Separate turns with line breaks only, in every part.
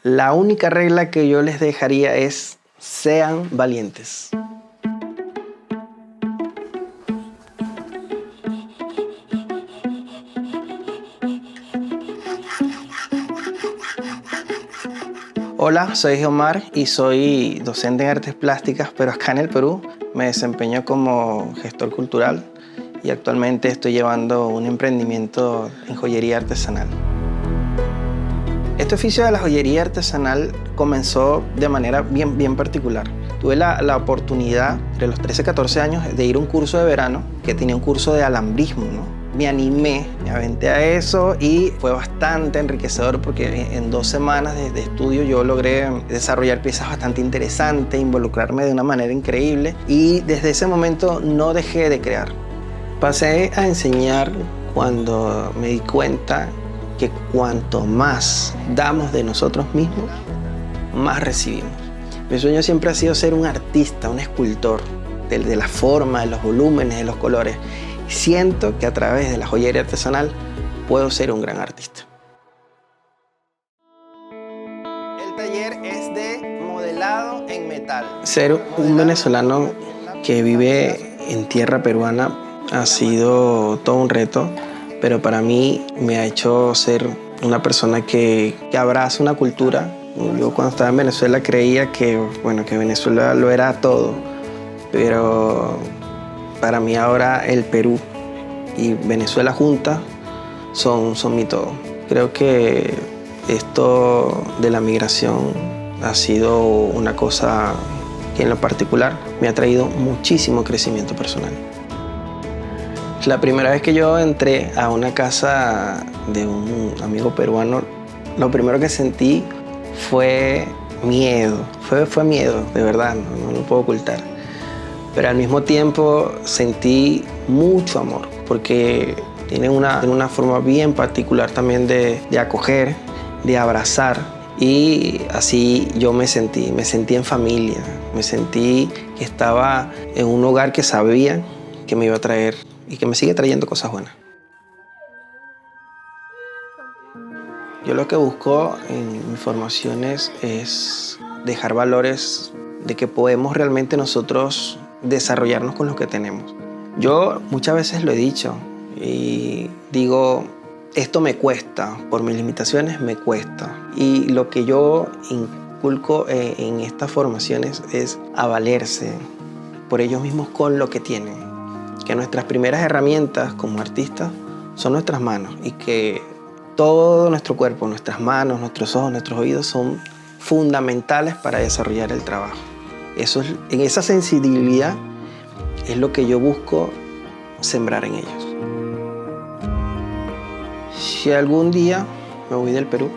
La única regla que yo les dejaría es: sean valientes. Hola, soy Omar y soy docente en artes plásticas, pero acá en el Perú me desempeño como gestor cultural y actualmente estoy llevando un emprendimiento en joyería artesanal. Este oficio de la joyería artesanal comenzó de manera bien particular. Tuve la oportunidad, entre los 13 y 14 años, de ir a un curso de verano que tenía un curso de alambrismo, ¿no? Me animé, me aventé a eso y fue bastante enriquecedor porque en 2 semanas de estudio yo logré desarrollar piezas bastante interesantes, involucrarme de una manera increíble y desde ese momento no dejé de crear. Pasé a enseñar cuando me di cuenta que cuanto más damos de nosotros mismos, más recibimos. Mi sueño siempre ha sido ser un artista, un escultor, de la forma, de los volúmenes, de los colores. Siento que a través de la joyería artesanal puedo ser un gran artista. El taller es de modelado en metal. Ser un venezolano que vive en tierra peruana ha sido todo un reto, pero para mí me ha hecho ser una persona que abraza una cultura. Yo cuando estaba en Venezuela creía que Venezuela lo era todo, pero para mí ahora el Perú y Venezuela juntas son mi todo. Creo que esto de la migración ha sido una cosa que en lo particular me ha traído muchísimo crecimiento personal. La primera vez que yo entré a una casa de un amigo peruano, lo primero que sentí fue miedo. Fue miedo, de verdad, no lo puedo ocultar. Pero al mismo tiempo sentí mucho amor, porque tienen una forma bien particular también de acoger, de abrazar. Y así yo me sentí en familia, me sentí que estaba en un hogar que sabía que me iba a traer y que me sigue trayendo cosas buenas. Yo lo que busco en mis formaciones es dejar valores de que podemos realmente nosotros desarrollarnos con lo que tenemos. Yo muchas veces lo he dicho y digo, esto me cuesta, por mis limitaciones me cuesta. Y lo que yo inculco en estas formaciones es a valerse por ellos mismos con lo que tienen. Que nuestras primeras herramientas como artistas son nuestras manos y que todo nuestro cuerpo, nuestras manos, nuestros ojos, nuestros oídos son fundamentales para desarrollar el trabajo. En esa sensibilidad es lo que yo busco sembrar en ellos. Si algún día me voy del Perú,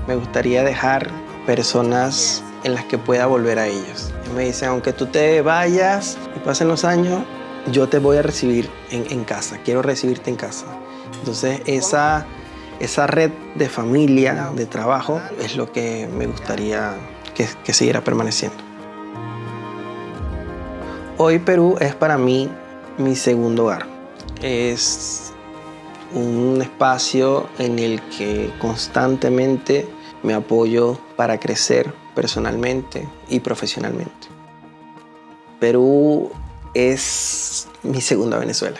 me gustaría dejar personas en las que pueda volver a ellos. Me dicen, aunque tú te vayas y pasen los años, yo te voy a recibir en casa, quiero recibirte en casa. Entonces esa red de familia, de trabajo, es lo que me gustaría que siguiera permaneciendo. Hoy Perú es para mí mi segundo hogar. Es un espacio en el que constantemente me apoyo para crecer personalmente y profesionalmente. Perú es mi segunda Venezuela.